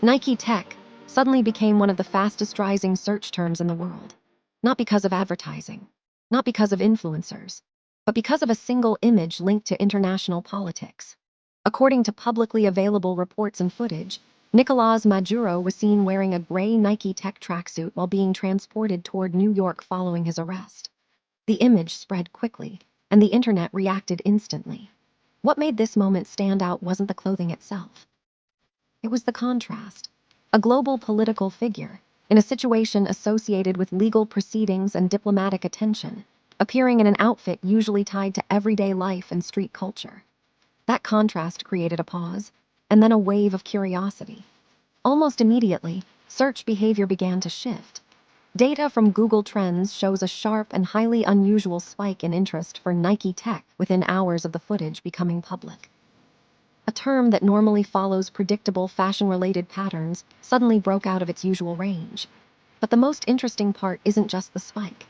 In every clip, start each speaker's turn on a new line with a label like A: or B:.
A: Nike Tech suddenly became one of the fastest rising search terms in the world. Not because of advertising, not because of influencers, but because of a single image linked to international politics. According to publicly available reports and footage, Nicolás Maduro was seen wearing a gray Nike Tech tracksuit while being transported toward New York following his arrest. The image spread quickly, and the internet reacted instantly. What made this moment stand out wasn't the clothing itself. It was the contrast. A global political figure, in a situation associated with legal proceedings and diplomatic attention, appearing in an outfit usually tied to everyday life and street culture. That contrast created a pause, and then a wave of curiosity. Almost immediately, search behavior began to shift. Data from Google Trends shows a sharp and highly unusual spike in interest for Nike Tech within hours of the footage becoming public. A term that normally follows predictable fashion-related patterns suddenly broke out of its usual range. But the most interesting part isn't just the spike.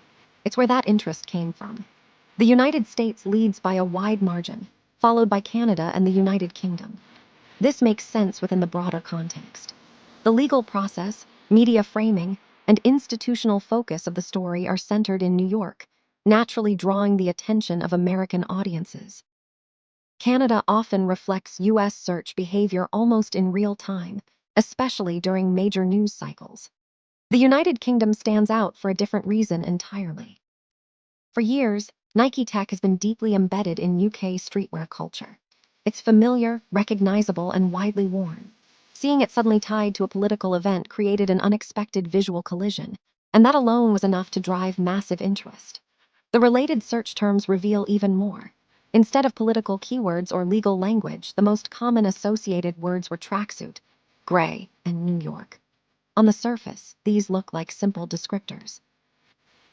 A: It's where that interest came from. The United States leads by a wide margin, followed by Canada and the United Kingdom. This makes sense within the broader context. The legal process, media framing, and institutional focus of the story are centered in New York, naturally drawing the attention of American audiences. Canada often reflects U.S. search behavior almost in real time, especially during major news cycles. The United Kingdom stands out for a different reason entirely. For years, Nike Tech has been deeply embedded in UK streetwear culture. It's familiar, recognizable, and widely worn. Seeing it suddenly tied to a political event created an unexpected visual collision, and that alone was enough to drive massive interest. The related search terms reveal even more. Instead of political keywords or legal language, the most common associated words were tracksuit, gray, and New York. On the surface, these look like simple descriptors.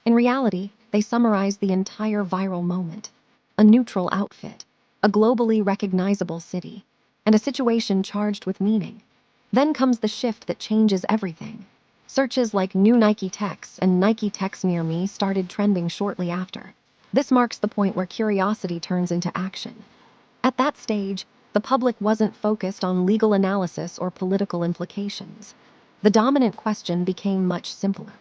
A: In reality, they summarize the entire viral moment. A neutral outfit, a globally recognizable city, and a situation charged with meaning. Then comes the shift that changes everything. Searches like New Nike Techs and Nike Techs Near Me started trending shortly after. This marks the point where curiosity turns into action. At that stage, the public wasn't focused on legal analysis or political implications. The dominant question became much simpler.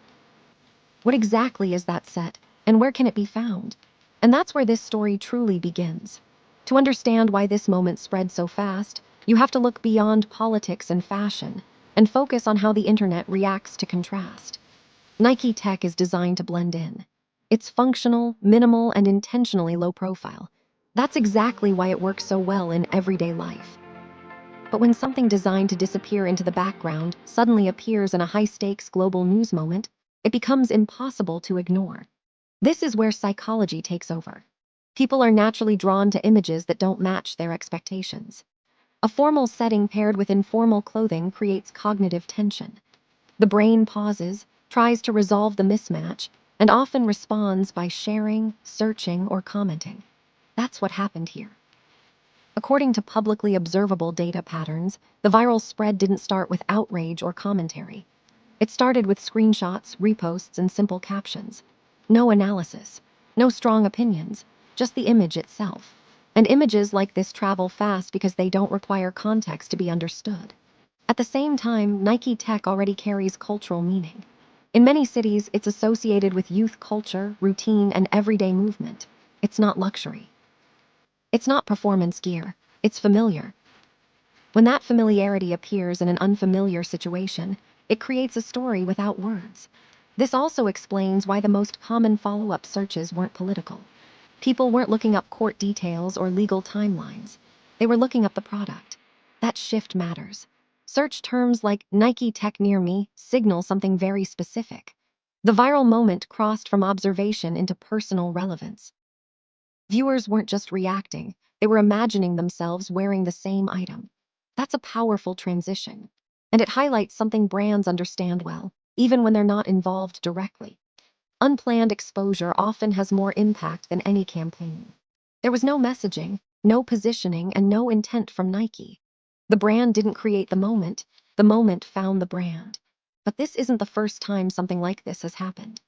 A: What exactly is that set, and where can it be found? And that's where this story truly begins. To understand why this moment spread so fast, you have to look beyond politics and fashion, and focus on how the internet reacts to contrast. Nike Tech is designed to blend in. It's functional, minimal, and intentionally low profile. That's exactly why it works so well in everyday life. But when something designed to disappear into the background suddenly appears in a high-stakes global news moment, it becomes impossible to ignore. This is where psychology takes over. People are naturally drawn to images that don't match their expectations. A formal setting paired with informal clothing creates cognitive tension. The brain pauses, tries to resolve the mismatch, and often responds by sharing, searching, or commenting. That's what happened here. According to publicly observable data patterns, the viral spread didn't start with outrage or commentary. It started with screenshots, reposts, and simple captions. No analysis, no strong opinions, just the image itself. And images like this travel fast because they don't require context to be understood. At the same time, Nike Tech already carries cultural meaning. In many cities, it's associated with youth culture, routine, and everyday movement. It's not luxury. It's not performance gear. It's familiar. When that familiarity appears in an unfamiliar situation, it creates a story without words. This also explains why the most common follow-up searches weren't political. People weren't looking up court details or legal timelines. They were looking up the product. That shift matters. Search terms like Nike Tech Near Me signal something very specific. The viral moment crossed from observation into personal relevance. Viewers weren't just reacting, they were imagining themselves wearing the same item. That's a powerful transition. And it highlights something brands understand well, even when they're not involved directly. Unplanned exposure often has more impact than any campaign. There was no messaging, no positioning, and no intent from Nike. The brand didn't create the moment found the brand. But this isn't the first time something like this has happened.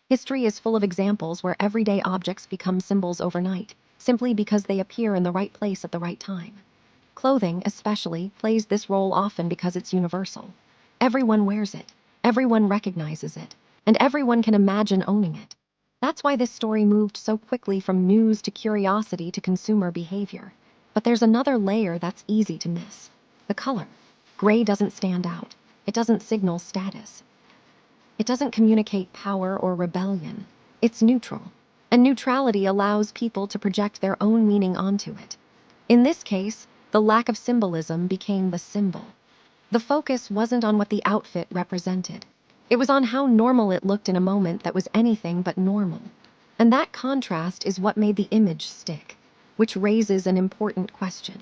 A: History is full of examples where everyday objects become symbols overnight, simply because they appear in the right place at the right time. Clothing, especially, plays this role often because it's universal. Everyone wears it, everyone recognizes it, and everyone can imagine owning it. That's why this story moved so quickly from news to curiosity to consumer behavior. But there's another layer that's easy to miss. The color. Gray doesn't stand out. It doesn't signal status. It doesn't communicate power or rebellion. It's neutral. And neutrality allows people to project their own meaning onto it. In this case, the lack of symbolism became the symbol. The focus wasn't on what the outfit represented. It was on how normal it looked in a moment that was anything but normal. And that contrast is what made the image stick, which raises an important question.